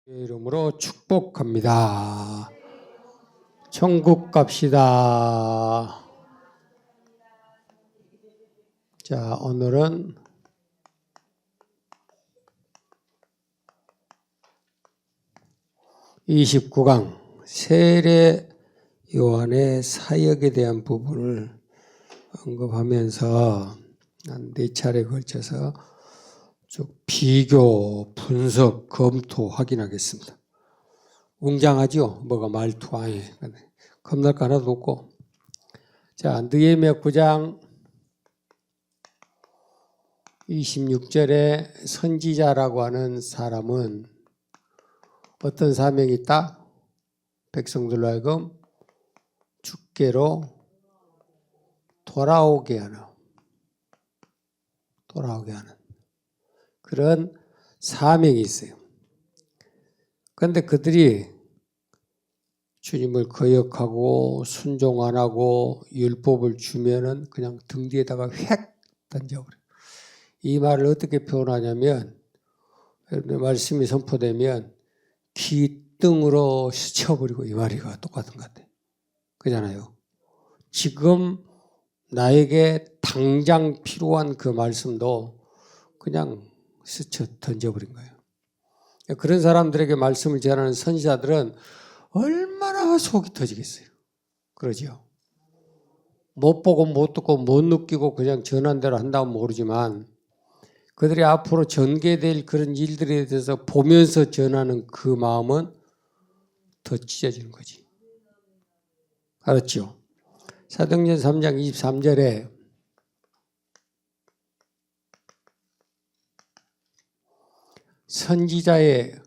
이름으로 축복합니다. 천국 갑시다. 자, 오늘은 (29강) 세례 요한의 사역에 대한 부분을 언급하면서 한 4차례에 걸쳐서 쭉 비교, 분석, 검토, 확인하겠습니다. 웅장하죠? 뭐가 말투 아예 겁날 거 하나도 없고. 자, 느헤미야 9장 26절에 선지자라고 하는 사람은 어떤 사명이 있다? 백성들로 하여금 주께로 돌아오게 하는 그런 사명이 있어요. 그런데 그들이 주님을 거역하고 순종 안 하고 율법을 주면은 그냥 등 뒤에다가 획 던져버려요. 이 말을 어떻게 표현하냐면, 여러분의 말씀이 선포되면 귀등으로 스쳐버리고, 이 말이가 똑같은 것 같아요. 그잖아요. 지금 나에게 당장 필요한 그 말씀도 그냥 스쳐 던져버린 거예요. 그런 사람들에게 말씀을 전하는 선지자들은 얼마나 속이 터지겠어요. 그러죠. 못 보고 못 듣고 못 느끼고 그냥 전한 대로 한다면 모르지만, 그들이 앞으로 전개될 그런 일들에 대해서 보면서 전하는 그 마음은 더 찢어지는 거지. 알았죠? 사도행전 3장 23절에 선지자의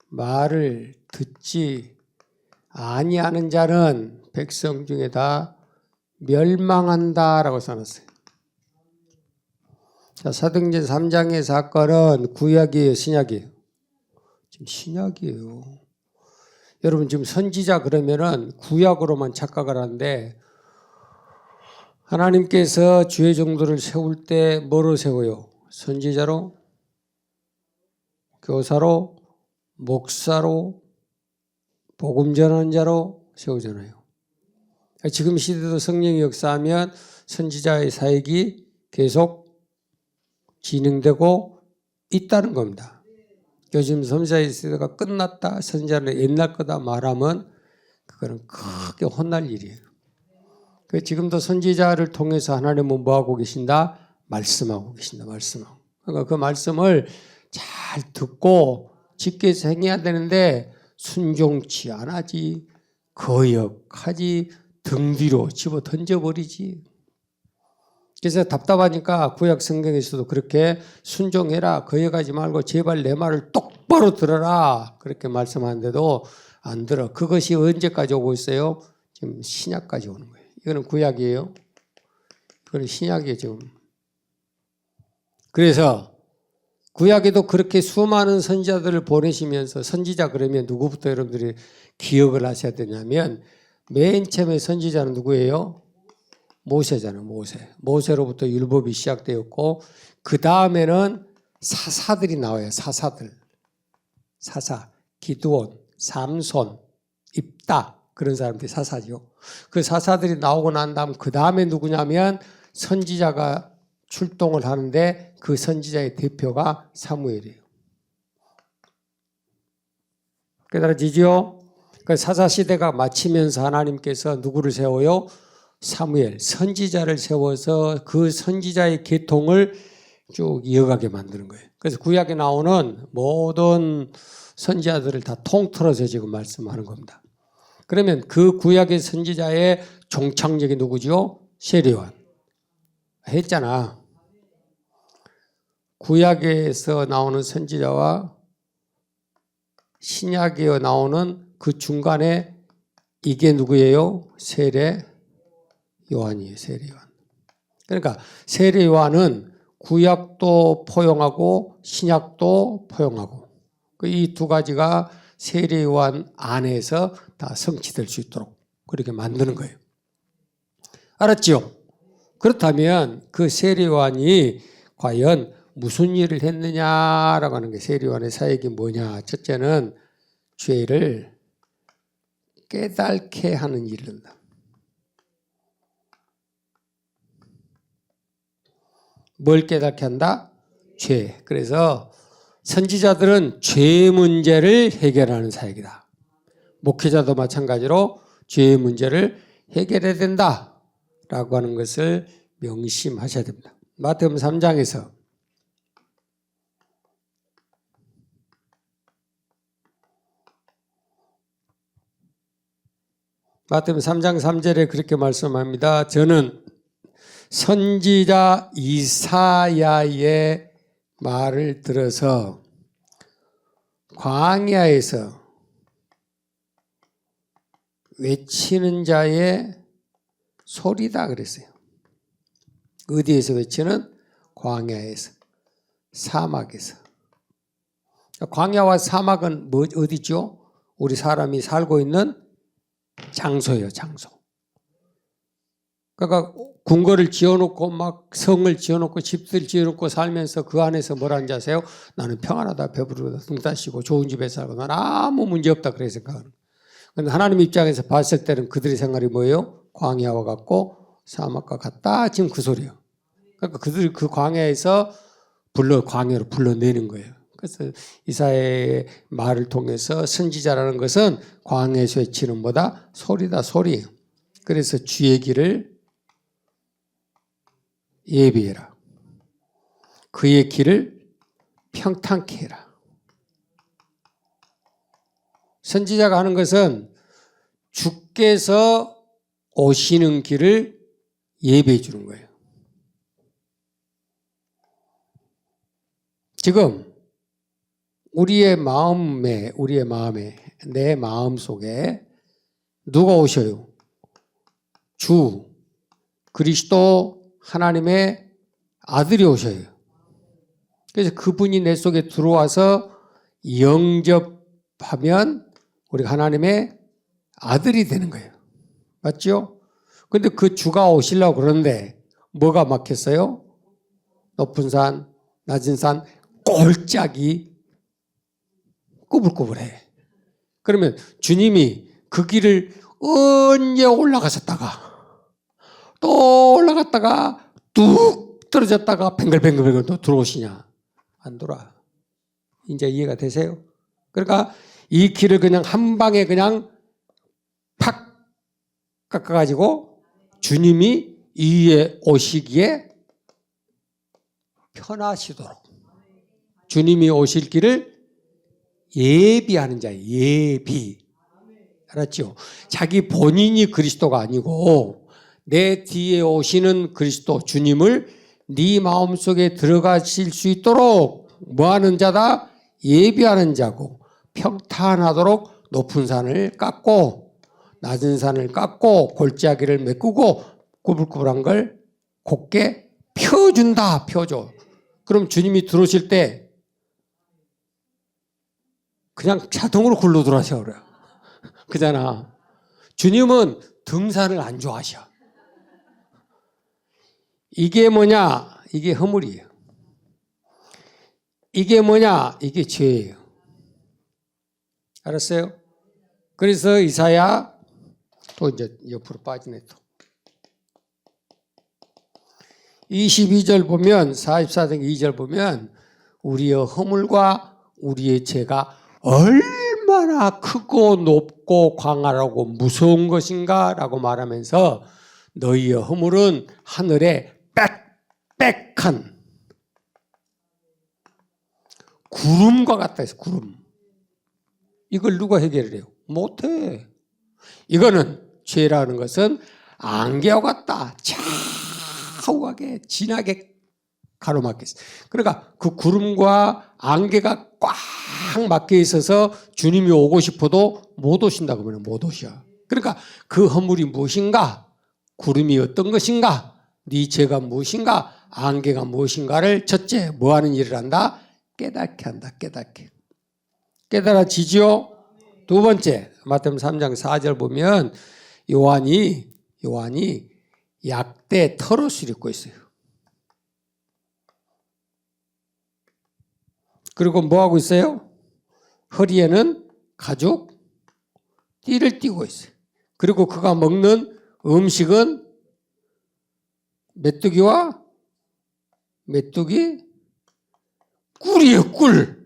말을 듣지 아니하는 자는 백성 중에 다 멸망한다라고 써놨어요. 자, 사도행전 3장의 사건은 구약이에요, 신약이에요? 지금 신약이에요. 여러분 지금 선지자 그러면은 구약으로만 착각을 하는데, 하나님께서 주의 종들을 세울 때 뭐로 세워요? 선지자로, 교사로, 목사로, 복음 전하는 자로 세우잖아요. 지금 시대도 성령이 역사하면 선지자의 사역이 계속 진행되고 있다는 겁니다. 요즘 선지자의 시대가 끝났다, 선지자는 옛날 거다 말하면 그거는 크게 혼날 일이에요. 지금도 선지자를 통해서 하나님은 뭐하고 계신다? 말씀하고 계신다. 말씀하고. 그러니까 그 말씀을 잘 듣고 지켜서 행해야 되는데 순종치 안 하지, 거역하지, 등 뒤로 집어 던져버리지. 그래서 답답하니까 구약 성경에서도 그렇게 순종해라, 거역하지 말고 제발 내 말을 똑바로 들어라, 그렇게 말씀하는데도 안 들어. 그것이 언제까지 오고 있어요? 지금 신약까지 오는 거예요. 이거는 구약이에요. 이거는 신약이에요, 지금. 그래서 구약에도 그렇게 수많은 선지자들을 보내시면서, 선지자 그러면 누구부터 여러분들이 기억을 하셔야 되냐면, 맨 처음에 선지자는 누구예요? 모세잖아요. 모세로부터 율법이 시작되었고, 그 다음에는 사사들이 나와요. 사사, 기드온, 삼손, 입다, 그런 사람들이 사사죠. 그 사사들이 나오고 난 다음 그 다음에 누구냐면 선지자가 출동을 하는데, 그 선지자의 대표가 사무엘이에요. 깨달아지죠? 그 사사시대가 마치면서 하나님께서 누구를 세워요? 사무엘, 선지자를 세워서 그 선지자의 계통을 쭉 이어가게 만드는 거예요. 그래서 구약에 나오는 모든 선지자들을 다 통틀어서 지금 말씀하는 겁니다. 그러면 그 구약의 선지자의 종착역이 누구죠? 세례요한. 했잖아. 구약에서 나오는 선지자와 신약에 나오는 그 중간에 이게 누구예요? 세례 요한이에요. 세례 요한. 그러니까 세례 요한은 구약도 포용하고 신약도 포용하고, 이 두 가지가 세례 요한 안에서 다 성취될 수 있도록 그렇게 만드는 거예요. 알았죠? 그렇다면 그 세례 요한이 과연 무슨 일을 했느냐라고 하는 게 세리요한의 사역이 뭐냐. 첫째는 죄를 깨닫게 하는 일을 한다. 뭘 깨닫게 한다? 죄. 그래서 선지자들은 죄 문제를 해결하는 사역이다. 목회자도 마찬가지로 죄의 문제를 해결해야 된다라고 하는 것을 명심하셔야 됩니다. 마태복음 3장에서 마태복음 3장 3절에 그렇게 말씀합니다. 저는 선지자 이사야의 말을 들어서 광야에서 외치는 자의 소리다 그랬어요. 어디에서 외치는? 광야에서, 사막에서. 광야와 사막은 어디죠? 우리 사람이 살고 있는 장소예요, 장소. 그러니까 궁궐을 지어놓고 막 성을 지어놓고 집들 지어놓고 살면서 그 안에서 뭐라는지 아세요? 나는 평안하다, 배부르다, 등다 쉬고 좋은 집에 살고 난 아무 문제 없다 그래 생각하는. 그런데 하나님 입장에서 봤을 때는 그들의 생활이 뭐예요? 광야와 같고 사막과 같다. 지금 그 소리예요. 그러니까 그들이 그 광야에서 광야로 불러내는 거예요. 그래서 이사야의 말을 통해서 선지자라는 것은 광야에서 외치는 뭐다? 소리다, 소리. 그래서 주의 길을 예비해라. 그의 길을 평탄케 해라. 선지자가 하는 것은 주께서 오시는 길을 예비해 주는 거예요. 지금 우리의 마음에 내 마음 속에 누가 오셔요? 주 그리스도 하나님의 아들이 오셔요. 그래서 그분이 내 속에 들어와서 영접하면 우리가 하나님의 아들이 되는 거예요. 맞죠? 근데 그 주가 오시려고 그러는데 뭐가 막혔어요? 높은 산, 낮은 산, 골짜기 꾸불꾸불해. 그러면 주님이 그 길을 언제 올라가셨다가 또 올라갔다가 뚝 떨어졌다가 뱅글뱅글뱅글 또 들어오시냐? 안 돌아. 이제 이해가 되세요? 그러니까 이 길을 그냥 한 방에 그냥 팍 깎아가지고 주님이 이 위에 오시기에 편하시도록 주님이 오실 길을 예비하는 자예요. 예비. 알았죠? 자기 본인이 그리스도가 아니고 내 뒤에 오시는 그리스도 주님을 네 마음속에 들어가실 수 있도록 뭐하는 자다? 예비하는 자고 평탄하도록 높은 산을 깎고 낮은 산을 깎고 골짜기를 메꾸고 꾸불꾸불한 걸 곱게 펴준다. 펴줘. 그럼 주님이 들어오실 때 그냥 자동으로 굴러 들어가셔 그래요. 그잖아. 주님은 등산을 안 좋아하셔. 이게 뭐냐? 이게 허물이에요. 이게 뭐냐? 이게 죄예요. 알았어요? 그래서 이사야 또 이제 옆으로 빠지네 또. 22절 보면 44장 2절 보면 우리의 허물과 우리의 죄가 얼마나 크고 높고 광활하고 무서운 것인가 라고 말하면서 너희의 허물은 하늘에 빽빽한 구름과 같다 해서 구름. 이걸 누가 해결을 해요? 못해. 이거는 죄라는 것은 안개와 같다. 차우하게 진하게 가로막혀 있어요. 그러니까 그 구름과 안개가 꽉 막혀 있어서 주님이 오고 싶어도 못 오신다고 하면 못 오셔. 그러니까 그 허물이 무엇인가? 구름이 어떤 것인가? 네 죄가 무엇인가? 안개가 무엇인가를 첫째 뭐하는 일을 한다? 깨닫게 한다. 깨닫게. 깨달아지지요? 두 번째 마태복음 3장 4절 보면 요한이 약대 털옷을 입고 있어요. 그리고 뭐 하고 있어요? 허리에는 가죽 띠를 띠고 있어요. 그리고 그가 먹는 음식은 메뚜기와 메뚜기 꿀이에요. 꿀.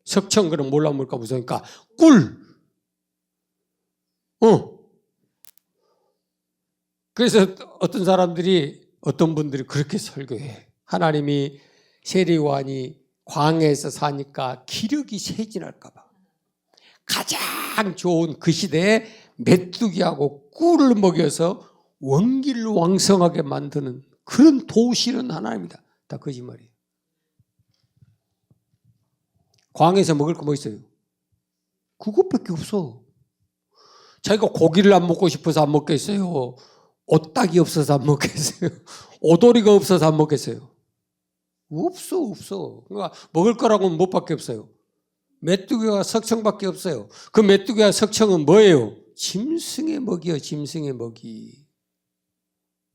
석청 그럼 몰라 먹을까 무서우니까 꿀. 그래서 어떤 분들이 그렇게 설교해. 하나님이 세리요한이 광야에서 사니까 기력이 쇠진할까 봐. 가장 좋은 그 시대에 메뚜기하고 꿀을 먹여서 원기를 왕성하게 만드는 그런 도우시는 하나님이다. 다 거짓말이에요. 광야에서 먹을 거 뭐 있어요? 그것밖에 없어. 자기가 고기를 안 먹고 싶어서 안 먹겠어요? 옷딱이 없어서 안 먹겠어요? 오돌이가 없어서 안 먹겠어요? 없어. 그러니까 먹을 거라고는 뭐밖에 없어요. 메뚜기와 석청밖에 없어요. 그 메뚜기와 석청은 뭐예요? 짐승의 먹이요, 짐승의 먹이.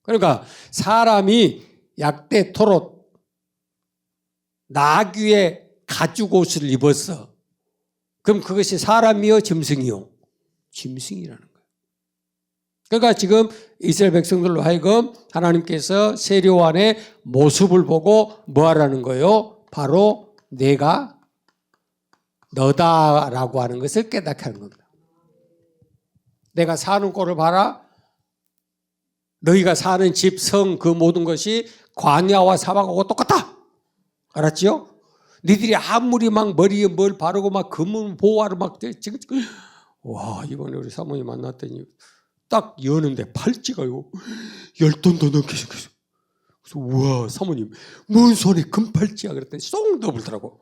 그러니까 사람이 약대 토롯 나귀의 가죽 옷을 입었어. 그럼 그것이 사람이요, 짐승이요? 짐승이라는 거예요. 그러니까 지금 이스라엘 백성들로 하여금 하나님께서 세리요한의 모습을 보고 뭐 하라는 거예요? 바로 내가 너다라고 하는 것을 깨닫게 하는 겁니다. 내가 사는 꼴을 봐라. 너희가 사는 집, 성, 그 모든 것이 광야와 사막하고 똑같다. 알았지요? 니들이 아무리 막 머리에 뭘 바르고 막 금은 보화를 막 지금 와, 이번에 우리 사모님 만났더니 딱 여는데 팔찌가요 10돈도 넘게 생겼어. 그래서 우와, 사모님 뭔 손에 금팔찌야 그랬더니 쏙 넣어버리더라고.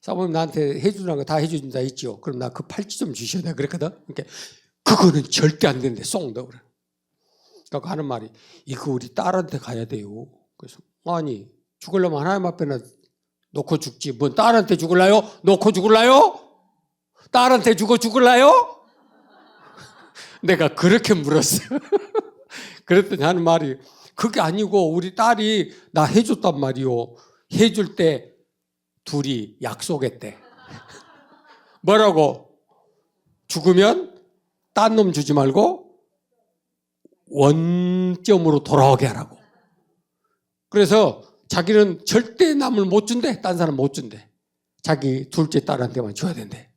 사모님 나한테 해주라는 거 다 해준다 했죠. 그럼 나 그 팔찌 좀 주셔야 돼 그랬거든. 그러니까 그거는 절대 안 되는데 쏙 넣어버려. 그러니까 하는 말이 이거 우리 딸한테 가야 돼요. 그래서 아니 죽으려면 하나님 앞에나 놓고 죽지. 뭔 딸한테 죽을라요? 놓고 죽을라요? 딸한테 주고 죽을라요? 내가 그렇게 물었어. 그랬더니 하는 말이 그게 아니고 우리 딸이 나 해줬단 말이요. 해줄 때 둘이 약속했대. 뭐라고? 죽으면 딴 놈 주지 말고 원점으로 돌아오게 하라고. 그래서 자기는 절대 남을 못 준대. 딴 사람 못 준대. 자기 둘째 딸한테만 줘야 된대.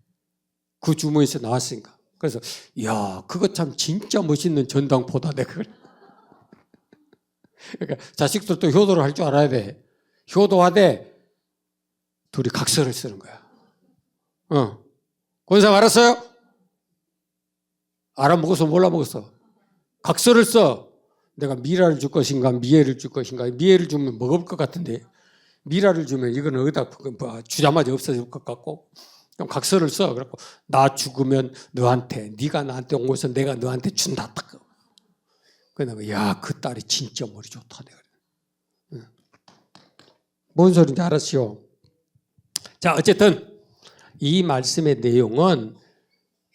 그 주머니에서 나왔으니까. 그래서 이야, 그거 참 진짜 멋있는 전당포다. 내가 그러니까 자식들도 효도를 할 줄 알아야 돼. 효도하되 둘이 각서를 쓰는 거야. 권상 알았어요? 알아먹었어? 몰라 먹었어? 각서를 써. 내가 미라를 줄 것인가 미애를 줄 것인가. 미애를 주면 먹을 것 같은데 미라를 주면 이거는 어디다 주자마자 없어질 것 같고 그럼 각서를 써. 그래갖고 나 죽으면 너한테 네가 나한테 온 것은 내가 너한테 준다. 딱. 그러니까 야, 그 딸이 진짜 머리 좋다. 내가. 뭔 소리인지 알았죠? 자, 어쨌든 이 말씀의 내용은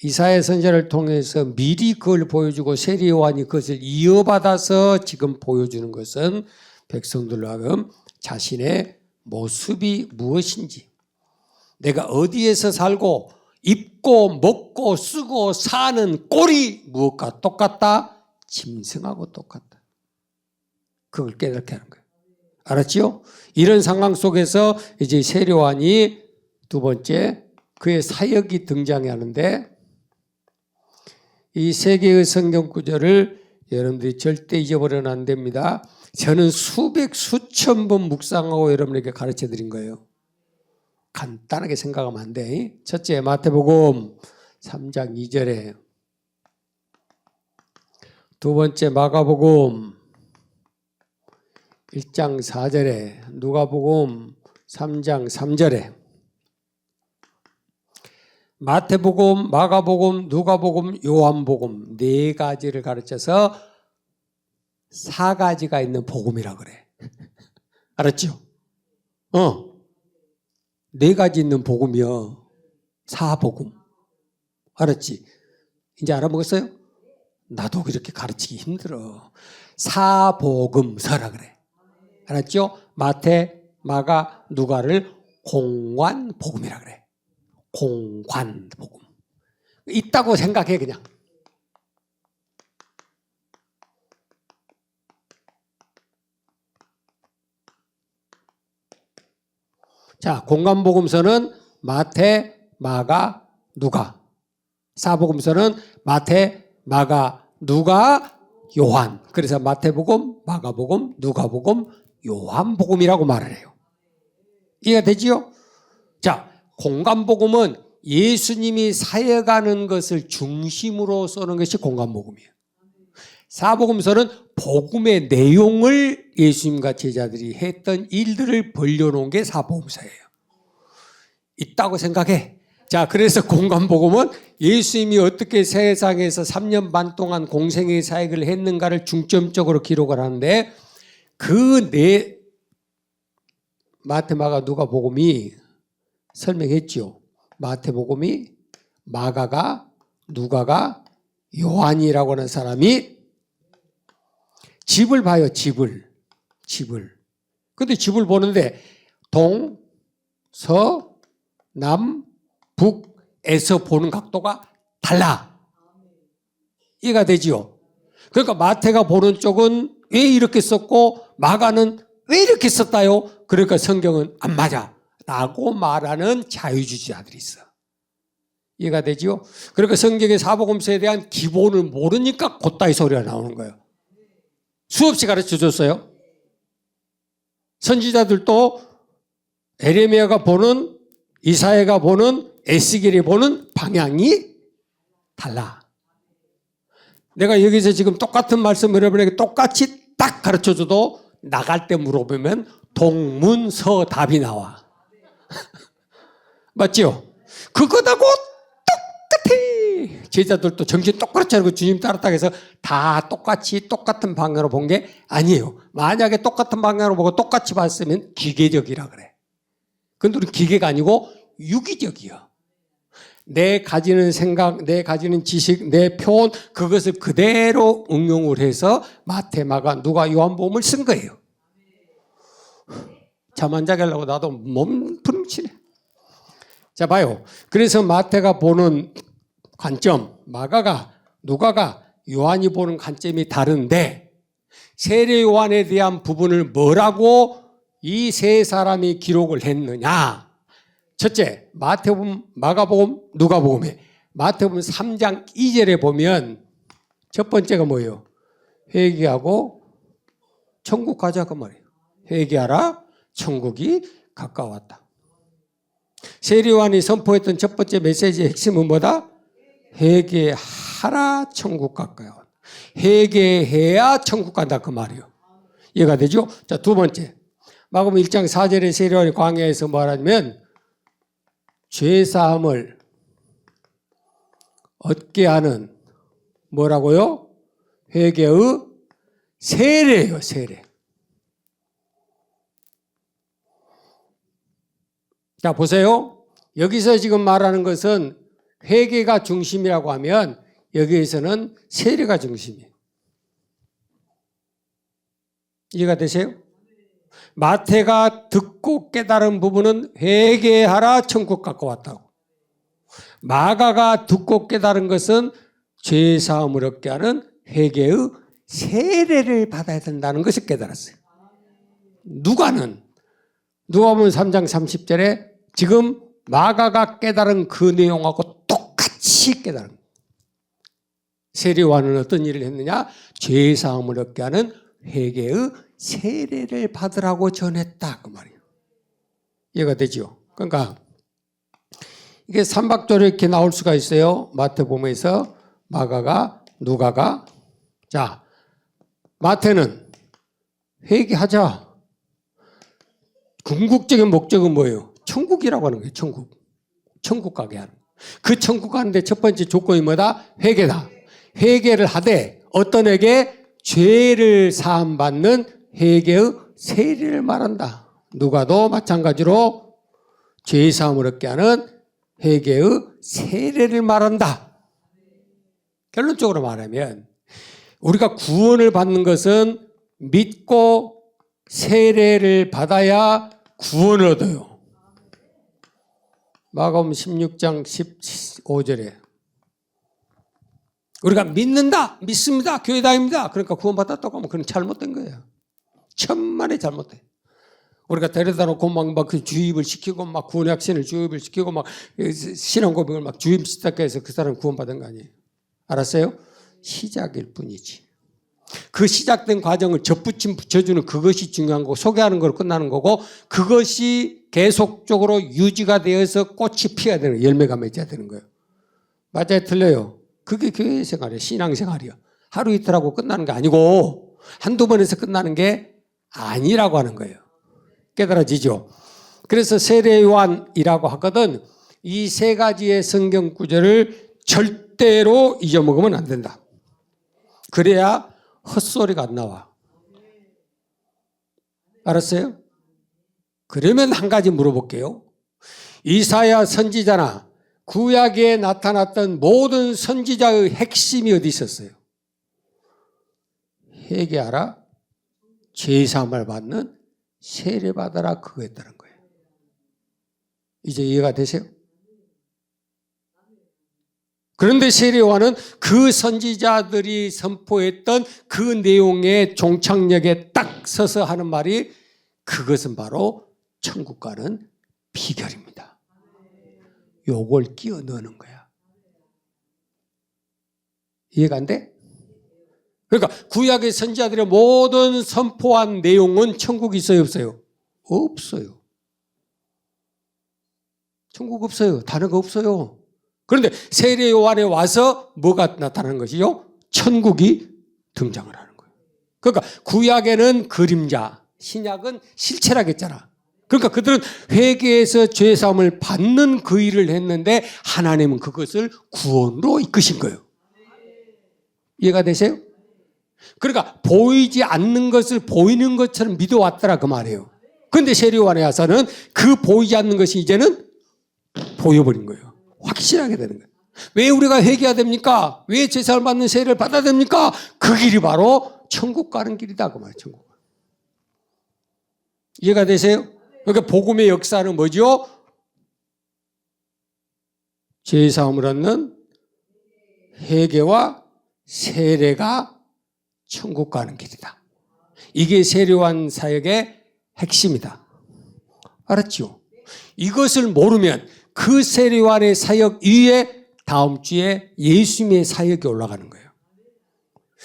이사야 선지자를 통해서 미리 그걸 보여주고 세리요한이 그것을 이어받아서 지금 보여주는 것은 백성들로 하여금 자신의 모습이 무엇인지, 내가 어디에서 살고 입고 먹고 쓰고 사는 꼴이 무엇과 똑같다? 짐승하고 똑같다. 그걸 깨닫게 하는 거예요. 알았지요? 이런 상황 속에서 이제 세리요한이 두 번째 그의 사역이 등장해 하는데 이 세 개의 성경 구절을 여러분들이 절대 잊어버려는 안 됩니다. 저는 수백 수천 번 묵상하고 여러분에게 가르쳐 드린 거예요. 간단하게 생각하면 안 돼. 첫째 마태복음 3장 2절에, 두 번째 마가복음 1장 4절에, 누가복음 3장 3절에, 마태복음, 마가복음, 누가복음, 요한복음 네 가지를 가르쳐서 4가지가 있는 복음이라 그래. 알았죠? 네 가지 있는 복음이요. 4복음. 알았지? 이제 알아먹었어요? 나도 그렇게 가르치기 힘들어. 4복음서라 그래. 알았죠? 마태, 마가, 누가를 공관복음이라 그래. 공관복음. 있다고 생각해 그냥. 자, 공관복음서는 마태, 마가, 누가. 사복음서는 마태, 마가, 누가, 요한. 그래서 마태복음, 마가복음, 누가복음, 요한복음이라고 말을 해요. 이해가 되지요? 자, 공관복음은 예수님이 사역하는 것을 중심으로 쏘는 것이 공관복음이에요. 사복음서는 복음의 내용을 예수님과 제자들이 했던 일들을 벌려놓은 게 사복음서예요. 있다고 생각해. 자, 그래서 공관복음은 예수님이 어떻게 세상에서 3년 반 동안 공생의 사역을 했는가를 중점적으로 기록을 하는데 마태마가 누가복음이 설명했죠. 마태복음이 마가가 누가가 요한이라고 하는 사람이 집을 봐요. 집을. 근데 집을 보는데 동, 서, 남, 북에서 보는 각도가 달라. 이해가 되지요? 그러니까 마태가 보는 쪽은 왜 이렇게 썼고 마가는 왜 이렇게 썼다요? 그러니까 성경은 안 맞아 라고 말하는 자유주의자들이 있어. 이해가 되지요? 그러니까 성경의 사복음서에 대한 기본을 모르니까 곧다이 소리가 나오는 거예요. 수없이 가르쳐줬어요. 선지자들도 에레미야가 보는, 이사야가 보는, 에스겔이 보는 방향이 달라. 내가 여기서 지금 똑같은 말씀을 여러분에게 똑같이 딱 가르쳐줘도 나갈 때 물어보면 동문서답이 나와. 맞죠? 그거하고 똑같아. 제자들도 정신 똑바로 차리고 주님 따랐다고 해서 다 똑같이 똑같은 방향으로 본 게 아니에요. 만약에 똑같은 방향으로 보고 똑같이 봤으면 기계적이라 그래. 근데 우리 기계가 아니고 유기적이야. 내 가지는 생각, 내 가지는 지식, 내 표현 그것을 그대로 응용을 해서 마태, 마가, 누가, 요한복음을 쓴 거예요. 잠 안 자게 하려고 나도 몸부림치네. 자, 봐요. 그래서 마태가 보는 관점, 마가가, 누가가, 요한이 보는 관점이 다른데 세례 요한에 대한 부분을 뭐라고 이 세 사람이 기록을 했느냐. 첫째, 마태복음, 마가복음, 누가복음에 마태복음 3장 2절에 보면 첫 번째가 뭐예요? 회개하고 천국 가자 그 말이에요. 회개하라, 천국이 가까웠다. 세례 요한이 선포했던 첫 번째 메시지의 핵심은 뭐다? 회개하라, 천국 가까워. 회개해야 천국 간다 그 말이에요. 이해가 되죠? 자, 두 번째, 마가복음 1장 4절에 세례 요한이 광야에서 말하면 죄사함을 얻게 하는 뭐라고요? 회개의 세례예요. 세례. 자, 보세요. 여기서 지금 말하는 것은 회개가 중심이라고 하면 여기에서는 세례가 중심이에요. 이해가 되세요? 마태가 듣고 깨달은 부분은 회개하라, 천국 가까웠다고. 마가가 듣고 깨달은 것은 죄사함을 얻게 하는 회개의 세례를 받아야 된다는 것을 깨달았어요. 누가복음 3장 30절에 지금 마가가 깨달은 그 내용하고 똑같이 깨달은 거예요. 세례 요한은 어떤 일을 했느냐? 죄사함을 얻게 하는 회개의 세례를 받으라고 전했다 그 말이에요. 이해가 되죠? 그러니까 이게 삼박조로 이렇게 나올 수가 있어요. 마태복음에서 마가가, 누가가. 자, 마태는 회개하자. 궁극적인 목적은 뭐예요? 천국이라고 하는 거예요. 천국 가게 하는. 그 천국 가는데 첫 번째 조건이 뭐다? 회개다. 회개를 하되 어떤 회개? 죄를 사함받는 회개의 세례를 말한다. 누가도 마찬가지로 죄 사함을 얻게 하는 회개의 세례를 말한다. 결론적으로 말하면 우리가 구원을 받는 것은 믿고 세례를 받아야 구원을 얻어요. 마가복음 16장 15절에 우리가 믿는다, 믿습니다, 교회 다닙니다. 그러니까 구원받았다고 하면 그건 잘못된 거예요. 천만에 잘못돼. 우리가 데려다 놓고 막 그 주입을 시키고 막 구원의 확신을 주입을 시키고 막 신앙 고백을 막 주입 시작해서 그 사람 구원받은 거 아니에요. 알았어요? 시작일 뿐이지. 그 시작된 과정을 접붙임 붙여주는 그것이 중요한 거고 소개하는 걸로 끝나는 거고 그것이 계속적으로 유지가 되어서 꽃이 피어야 되는 거예요. 열매가 맺어야 되는 거예요. 맞아요? 틀려요? 그게 교회 생활이에요. 신앙 생활이요. 하루 이틀 하고 끝나는 게 아니고 한두 번에서 끝나는 게 아니라고 하는 거예요. 깨달아지죠? 그래서 세례요한이라고 하거든 이 세 가지의 성경 구절을 절대로 잊어먹으면 안 된다. 그래야 헛소리가 안 나와. 알았어요? 그러면 한 가지 물어볼게요. 이사야 선지자나 구약에 나타났던 모든 선지자의 핵심이 어디 있었어요? 회개하라, 죄사함을 받는 세례받아라 그거였다는 거예요. 이제 이해가 되세요? 그런데 세례요한은 그 선지자들이 선포했던 그 내용의 종착역에 딱 서서 하는 말이 그것은 바로 천국 가는 비결입니다. 요걸 끼워 넣는 거야. 이해가 안 돼? 그러니까 구약의 선지자들의 모든 선포한 내용은 천국이 있어요, 없어요? 없어요. 천국 없어요. 단어가 없어요. 그런데 세례 요한에 와서 뭐가 나타나는 것이요? 천국이 등장을 하는 거예요. 그러니까 구약에는 그림자, 신약은 실체라고 했잖아. 그러니까 그들은 회개해서 죄사함을 받는 그 일을 했는데 하나님은 그것을 구원으로 이끄신 거예요. 이해가 되세요? 그러니까 보이지 않는 것을 보이는 것처럼 믿어왔더라 그 말이에요. 그런데 세례 요한에 와서는 그 보이지 않는 것이 이제는 보여버린 거예요. 확실하게 되는 거예요. 왜 우리가 회개해야 됩니까? 왜 제사를 받는 세례를 받아야 됩니까? 그 길이 바로 천국 가는 길이다 그 말이에요. 천국. 이해가 되세요? 그러니까 복음의 역사는 뭐죠? 죄사함을 얻는 회개와 세례가 천국 가는 길이다. 이게 세례요한 사역의 핵심이다. 알았죠? 이것을 모르면 그 세례요한의 사역 위에 다음 주에 예수님의 사역이 올라가는 거예요.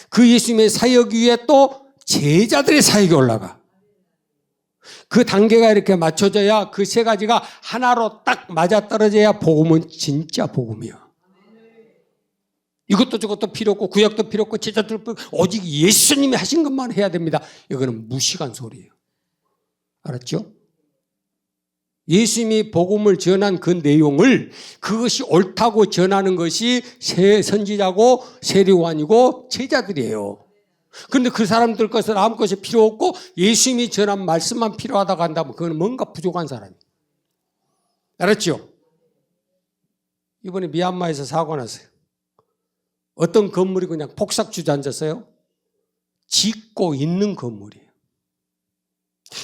그 예수님의 사역 위에 또 제자들의 사역이 올라가. 그 단계가 이렇게 맞춰져야 그 세 가지가 하나로 딱 맞아떨어져야 복음은 진짜 복음이야. 이것도 저것도 필요 없고 구약도 필요 없고 제자들 오직 예수님이 하신 것만 해야 됩니다. 이거는 무식한 소리예요. 알았죠? 예수님이 복음을 전한 그 내용을 그것이 옳다고 전하는 것이 선지자고 세례요한이고 제자들이에요. 그런데 그 사람들 것은 아무 것이 필요 없고 예수님이 전한 말씀만 필요하다고 한다면 그건 뭔가 부족한 사람이에요. 알았죠? 이번에 미얀마에서 사고 났어요. 어떤 건물이 그냥 폭삭 주저앉았어요. 짓고 있는 건물이에요.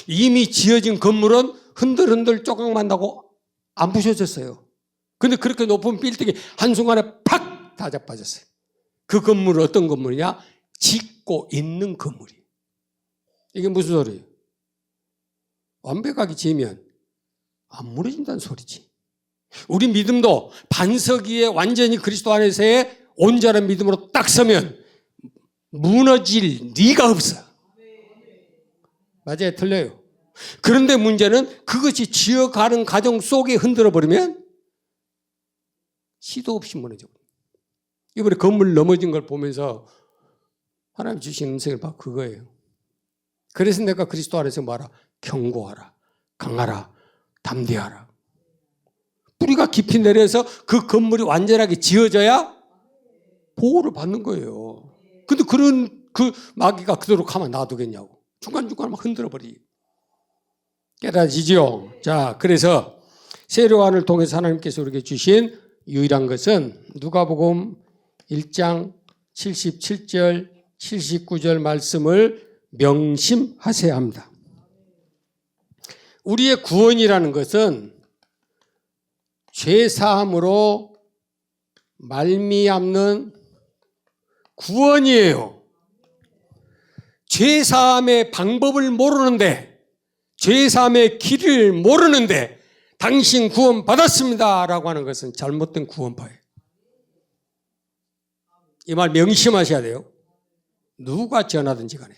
이미 지어진 건물은 흔들흔들 조각만 나고 안 부셔졌어요. 그런데 그렇게 높은 빌딩이 한순간에 팍 다 자빠졌어요. 그 건물은 어떤 건물이냐? 짓고 있는 건물이에요. 이게 무슨 소리예요? 완벽하게 지으면 안 무너진다는 소리지. 우리 믿음도 반석 위에 완전히 그리스도 안에서의 온전한 믿음으로 딱 서면 무너질 리가 없어. 맞아요? 틀려요? 그런데 문제는 그것이 지어가는 과정 속에 흔들어버리면 시도 없이 무너져. 이번에 건물 넘어진 걸 보면서 하나님 주신 음성을 봐. 그거예요. 그래서 내가 그리스도 안에서 뭐하라? 경고하라. 강하라. 담대하라. 뿌리가 깊이 내려서 그 건물이 완전하게 지어져야 보호를 받는 거예요. 근데 그런 그 마귀가 그대로 가만 놔두겠냐고. 중간중간 막 흔들어버리. 깨달아지죠? 자, 그래서 세례요한을 통해서 하나님께서 우리에게 주신 유일한 것은 누가복음 1장 77절 79절 말씀을 명심하셔야 합니다. 우리의 구원이라는 것은 죄사함으로 말미암는 구원이에요. 죄사함의 방법을 모르는데, 죄사함의 길을 모르는데 당신 구원 받았습니다 라고 하는 것은 잘못된 구원파예요. 이 말 명심하셔야 돼요. 누가 전하든지 간에.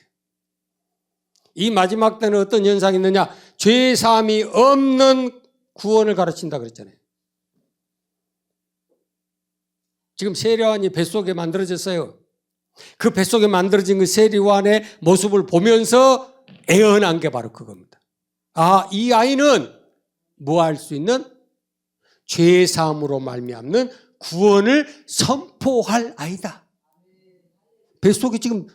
이 마지막 때는 어떤 현상이 있느냐? 죄사함이 없는 구원을 가르친다 그랬잖아요. 지금 세례요한이 뱃속에 만들어졌어요. 그 뱃속에 만들어진 그 세례요한의 모습을 보면서 애언한 게 바로 그겁니다. 아, 이 아이는 뭐 할 수 있는? 죄사함으로 말미암는 구원을 선포할 아이다. 뱃속에 지금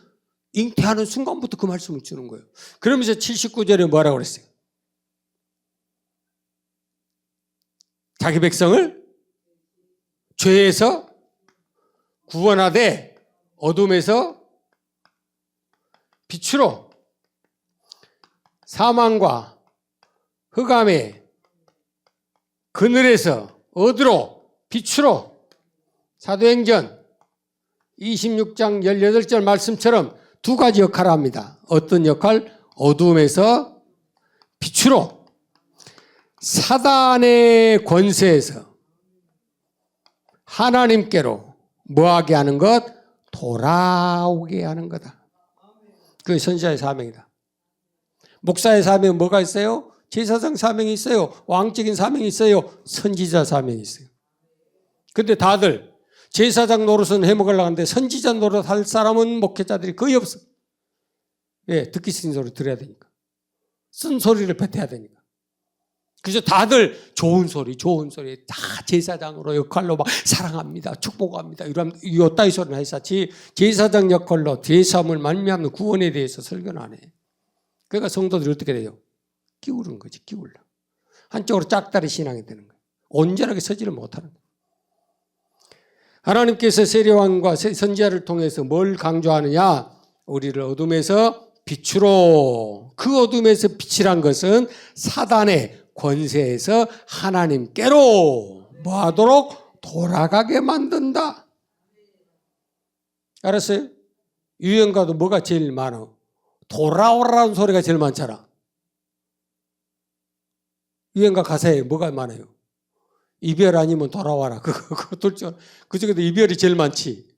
잉태하는 순간부터 그 말씀을 주는 거예요. 그러면서 79절에 뭐라고 그랬어요? 자기 백성을 죄에서 구원하되 어둠에서 빛으로, 사망과 흑암의 그늘에서 어디로? 빛으로. 사도행전 26장 18절 말씀처럼 두 가지 역할을 합니다. 어떤 역할? 어둠에서 빛으로, 사단의 권세에서 하나님께로 뭐하게 하는 것? 돌아오게 하는 거다. 그게 선지자의 사명이다. 목사의 사명은 뭐가 있어요? 제사장 사명이 있어요. 왕적인 사명이 있어요. 선지자 사명이 있어요. 근데 다들 제사장 노릇은 해먹으려고 하는데 선지자 노릇 할 사람은 목회자들이 거의 없어. 예, 듣기 싫은 소리 들어야 되니까. 쓴 소리를 뱉어야 되니까. 그래서 다들 좋은 소리 다 제사장으로 역할로 막 사랑합니다, 축복합니다, 이런 요따위 소리는 했었지 제사장 역할로 죄사함을 말미암는 구원에 대해서 설교는 안 해. 그러니까 성도들이 어떻게 돼요? 끼우는 거지, 끼울려. 한쪽으로 짝다리 신앙이 되는 거예요. 온전하게 서지를 못하는 거예요. 하나님께서 세례요한과 선지자를 통해서 뭘 강조하느냐? 우리를 어둠에서 빛으로, 그 어둠에서 빛이란 것은 사단의 권세에서 하나님께로 뭐하도록? 돌아가게 만든다. 알았어요? 유행가도 뭐가 제일 많아? 돌아오라는 소리가 제일 많잖아. 유행가 가사에 뭐가 많아요? 이별 아니면 돌아와라. 그 중에도 이별이 제일 많지.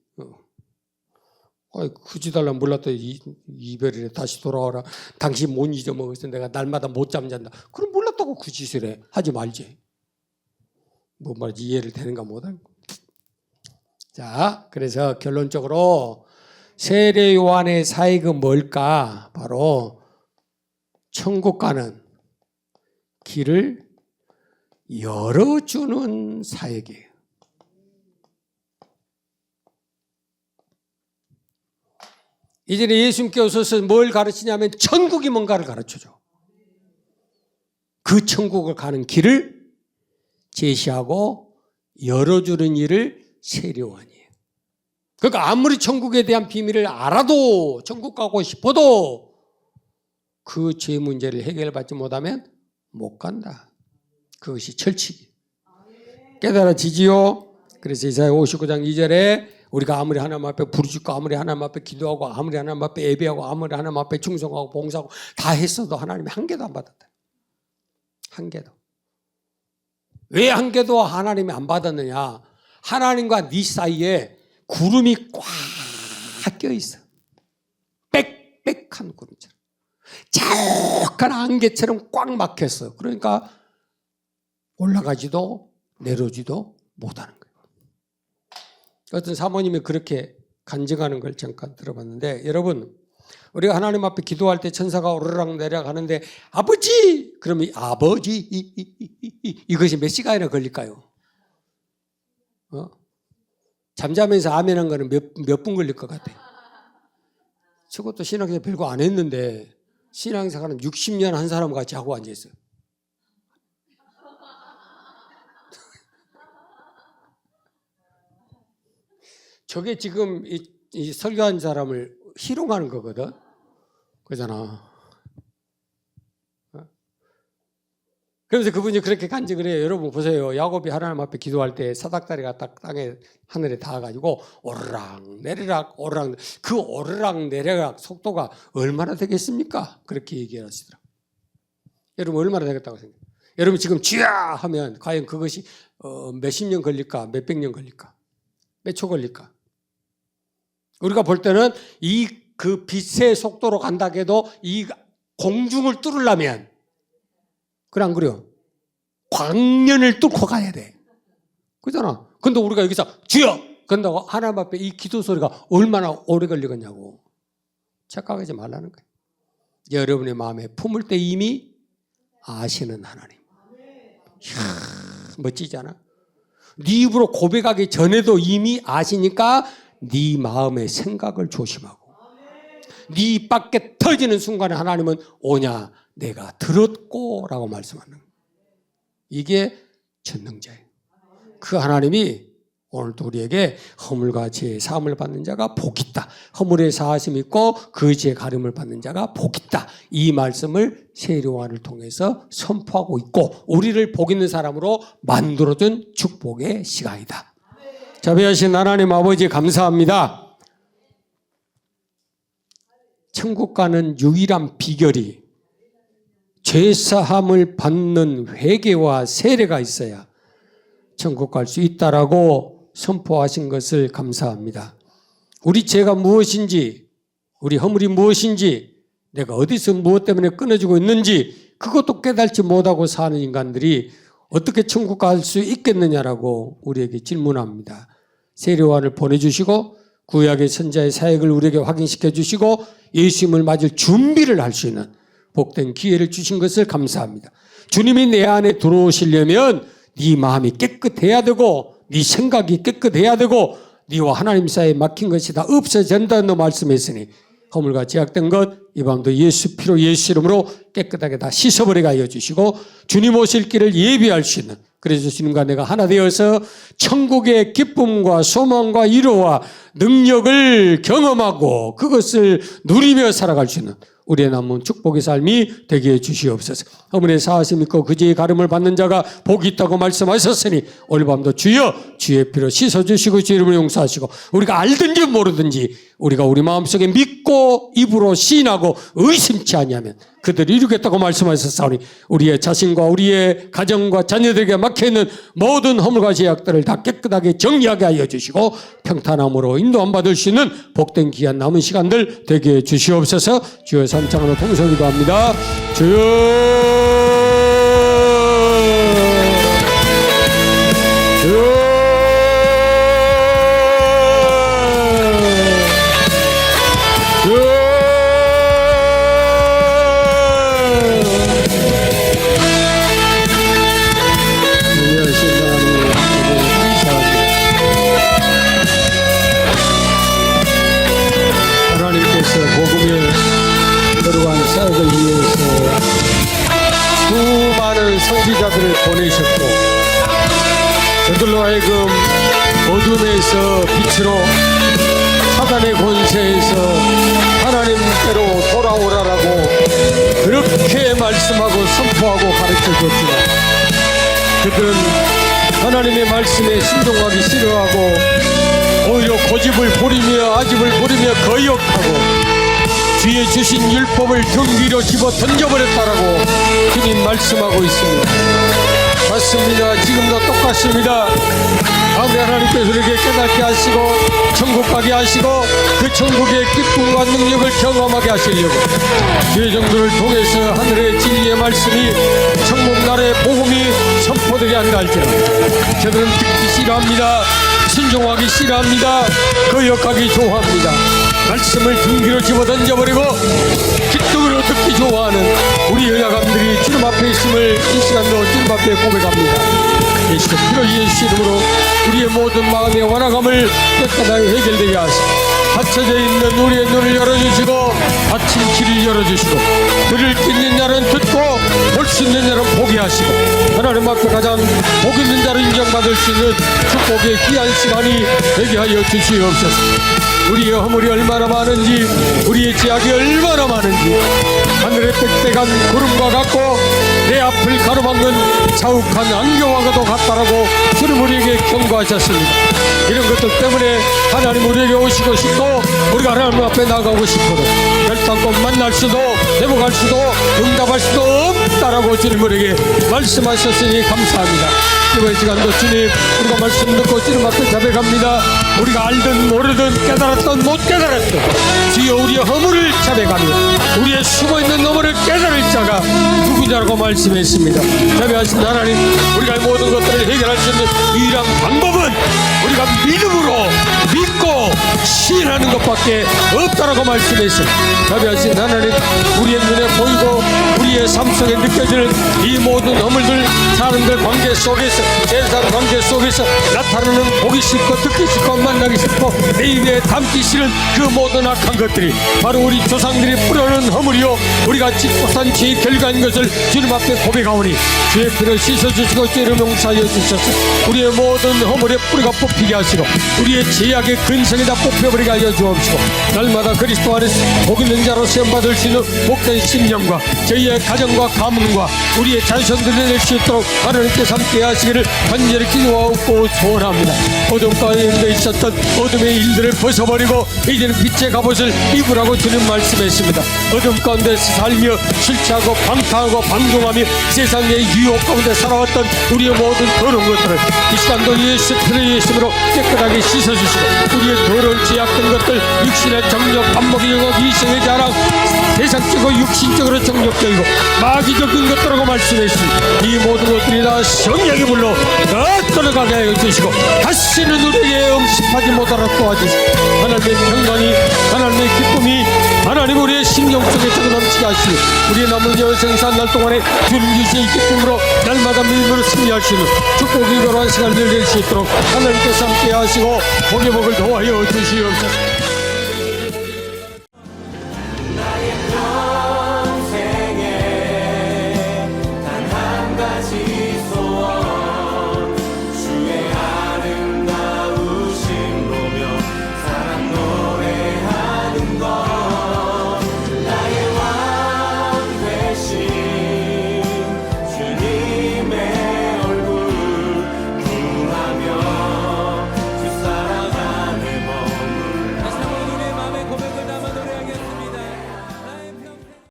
굳이 달라 몰랐더니 이별이래. 다시 돌아와라. 당신 못 잊어먹었어. 내가 날마다 못 잠잔다. 그럼 몰랐다고 그 짓을 해. 하지 말지. 뭐 말이지, 이해를 되는가 못하는 거. 자, 그래서 결론적으로 세례 요한의 사역은 뭘까? 바로 천국 가는 길을 열어주는 사역이에요. 이전에 예수님께 오셔서 뭘 가르치냐면 천국이 뭔가를 가르쳐줘. 그 천국을 가는 길을 제시하고 열어주는 일을 세례요한이에요. 그러니까 아무리 천국에 대한 비밀을 알아도, 천국 가고 싶어도 그 죄 문제를 해결받지 못하면 못 간다. 그것이 철칙이. 깨달아지지요? 그래서 이사야 59장 2절에 우리가 아무리 하나님 앞에 부르짖고 아무리 하나님 앞에 기도하고 아무리 하나님 앞에 예배하고 아무리 하나님 앞에 충성하고 봉사하고 다 했어도 하나님이 한 개도 안 받았다. 한 개도. 왜 한 개도 하나님이 안 받았느냐? 하나님과 네 사이에 구름이 꽉 껴있어. 빽빽한 구름처럼. 자욱한 안개처럼 꽉 막혔어. 그러니까 올라가지도 내려오지도 못하는 거예요. 어떤 사모님이 그렇게 간증하는 걸 잠깐 들어봤는데, 여러분, 우리가 하나님 앞에 기도할 때 천사가 오르락 내리락 하는데 아버지! 그러면 아버지 이것이 몇 시간이나 걸릴까요? 잠자면서 아멘한 거는 몇 분 걸릴 것 같아요? 저것도 신앙생활 별거 안 했는데 신앙생활은 60년 한 사람 같이 하고 앉아있어요. 저게 지금 이 설교한 사람을 희롱하는 거거든. 그러잖아. 그러면서 그분이 그렇게 간증을 해요. 여러분 보세요. 야곱이 하나님 앞에 기도할 때 사닥다리가 딱 땅에 하늘에 닿아가지고 오르락 내리락 오르락, 그 오르락 내리락 속도가 얼마나 되겠습니까? 그렇게 얘기하시더라고요. 여러분 얼마나 되겠다고 생각해요? 여러분 지금 쥐야 하면 과연 그것이 몇십 년 걸릴까? 몇백 년 걸릴까? 몇 초 걸릴까? 우리가 볼 때는 그 빛의 속도로 간다 해도 이 공중을 뚫으려면, 그래 안 그래요? 광년을 뚫고 가야 돼. 그잖아. 근데 우리가 여기서 주여! 그런다고 하나님 앞에 이 기도 소리가 얼마나 오래 걸리겠냐고. 착각하지 말라는 거예요. 여러분의 마음에 품을 때 이미 아시는 하나님. 이야, 멋지지 않아? 네 입으로 고백하기 전에도 이미 아시니까 네 마음의 생각을 조심하고 네 입 밖에 터지는 순간에 하나님은 오냐 내가 들었고 라고 말씀하는 거예요. 이게 전능자예요. 그 하나님이 오늘도 우리에게 허물과 죄의 사함을 받는 자가 복 있다. 허물의 사하심 있고 그 죄의 가름을 받는 자가 복 있다. 이 말씀을 세례요한을 통해서 선포하고 있고 우리를 복 있는 사람으로 만들어준 축복의 시간이다. 자비하신 하나님 아버지 감사합니다. 천국 가는 유일한 비결이 죄사함을 받는 회개와 세례가 있어야 천국 갈 수 있다라고 선포하신 것을 감사합니다. 우리 죄가 무엇인지, 우리 허물이 무엇인지, 내가 어디서 무엇 때문에 끊어지고 있는지 그것도 깨닫지 못하고 사는 인간들이 어떻게 천국 갈 수 있겠느냐라고 우리에게 질문합니다. 세례요한을 보내주시고 구약의 선자의 사역을 우리에게 확인시켜 주시고 예수님을 맞을 준비를 할 수 있는 복된 기회를 주신 것을 감사합니다. 주님이 내 안에 들어오시려면 네 마음이 깨끗해야 되고 네 생각이 깨끗해야 되고 네와 하나님 사이에 막힌 것이 다 없어져야 된다는 말씀했으니 허물과 제약된 것 이 밤도 예수 피로 예수 이름으로 깨끗하게 다 씻어버리게 하여 주시고 주님 오실 길을 예비할 수 있는, 그래서 주님과 내가 하나 되어서 천국의 기쁨과 소망과 위로와 능력을 경험하고 그것을 누리며 살아갈 수 있는 우리의 남은 축복의 삶이 되게 해 주시옵소서. 허물의 사하심 있고 그제의 가름을 받는 자가 복이 있다고 말씀하셨으니 오늘 밤도 주여 주의 피로 씻어주시고 주의 이름으로 용서하시고 우리가 알든지 모르든지 우리가 우리 마음속에 믿고 입으로 시인하고 의심치 아니하면 그들이 이루겠다고 말씀하셨사오니 우리의 자신과 우리의 가정과 자녀들에게 막혀있는 모든 허물과 제약들을 다 깨끗하게 정리하게 하여 주시고 평탄함으로 인도함 받을 수 있는 복된 귀한 남은 시간들 되게 해 주시옵소서. 주여 삼창으로 통성기도 합니다. 주여 사역을 위해서 수많은 선지자들을 보내셨고 저들로 하여금 어둠에서 빛으로 사단의 권세에서 하나님께로 돌아오라라고 그렇게 말씀하고 선포하고 가르쳐줬지만 그들은 하나님의 말씀에 순종하기 싫어하고 오히려 고집을 부리며 아집을 부리며 거역하고 주의 주신 율법을 등 위로 집어 던져버렸다라고 주님 말씀하고 있습니다. 맞습니다. 지금도 똑같습니다. 아버지 하나님께서 우리에게 깨닫게 하시고 천국 가게 하시고 그 천국의 기쁨과 능력을 경험하게 하시려고 주의 정도를 통해서 하늘의 진리의 말씀이 천국나라의 복음이 선포되게 한다 할지라도 저들은 듣기 싫어합니다. 순종하기 싫어합니다. 거역하기 좋아합니다. 말씀을 등 뒤로 집어 던져버리고 기쁨으로 듣기 좋아하는 우리 여야감들이 주님 앞에 있음을 이 시간도 주님 앞에 고백합니다. 예수 피로 예수 이름으로 우리의 모든 마음의 완악함을 깨끗하게 해결되게 하시고 닫혀져 있는 우리의 눈을 열어주시고 닫힌 길을 열어주시고 들을 수 있는 자는 듣고 볼 수 있는 자는 보게 하시고 하나님 앞에 가장 복 있는 자를 인정받을 수 있는 축복의 귀한 시간이 되게 하여 주시옵소서. 우리의 허물이 얼마나 많은지 우리의 죄악이 얼마나 많은지 하늘의 빽빽한 구름과 같고 내 앞을 가로막는 자욱한 안개와도 같다라고 주님 우리에게 경고하셨습니다. 이런 것들 때문에 하나님 우리에게 오시고 싶고 우리가 하나님 앞에 나가고 싶어도 결단코 만날 수도 회복할 수도 응답할 수도 없다라고 주님 우리에게 말씀하셨으니 감사합니다. 이번 시간도 주님 우리가 말씀 듣고 주님 앞에 자백합니다. 우리가 알든 모르든 깨달았든 못 깨달았든 주여 우리의 허물을 자백하며 우리의 숨어있는 허물을 깨달을 자가 누구냐라고 말씀했습니다. 자비하신 하나님, 우리가 이 모든 것들을 해결할 수 있는 유일한 방법은 우리가 믿음으로 믿고 시인하는 것밖에 없다라고 말씀했습니다. 자비하신 하나님, 우리의 눈에 보이고 우리의 삶 속에 느껴지는 이 모든 허물들, 사람들 관계 속에서, 세상 관계 속에서 나타나는 보기 싫고 듣기 싫고 만나기 싫고 내 입에 담기 싫은 그 모든 악한 것들이 바로 우리 조상들이 뿌려놓은 허물이요 우리가 짓 못한 죄의 결과인 것을 주님 앞에 고백하오니 주의 피를 씻어주시고 죄를 용서하여 주셔서 우리의 모든 허물의 뿌리가 뽑히게 하시고 우리의 죄악의 근성이 다 뽑혀버리게 하여 주옵시고 날마다 그리스도 안에서 복 있는 자로 시험받을 수 있는 복된 심령과 저희의 가정과 가문과 우리의 자손들을 낼 수 있도록 하나님께서 함께 하시기를 간절히 기도하고 소원합니다. 어둠 가운데 있었던 어둠의 일들을 벗어버리고 이제는 빛의 갑옷을 입으라고 주님 말씀했습니다. 어둠 가운데서 살며 술 취하고 방탕하고 방종하며 세상의 유혹 가운데 살아왔던 우리의 모든 더러운 것들을 이 시간도 예수 피를 예수로 깨끗하게 씻어주시고 우리의 더러운 죄악된 것들 육신의 정욕, 밥먹이 영역, 이성의 자랑, 세상적이고 육신적으로 정욕적이고 마귀적인 것들하고 말씀했습니다. 이 모든 것들이 다 성령의 불로 다 떠나가게 하여 주시고 다시는 우리에게 음습하지 못하도록 도와주시고 하나님의 평강이, 하나님의 기쁨이 하나님 우리의 심령 속에 적어 넘치게 하시고 우리의 남은 여생산 날 동안에 주님 주시의 기쁨으로 날마다 믿음으로 승리할 수 있는 축복이 결혼한 시간을 낼 수 있도록 하나님께서 함께 하시고 복의 복을 더하여 주시옵소서.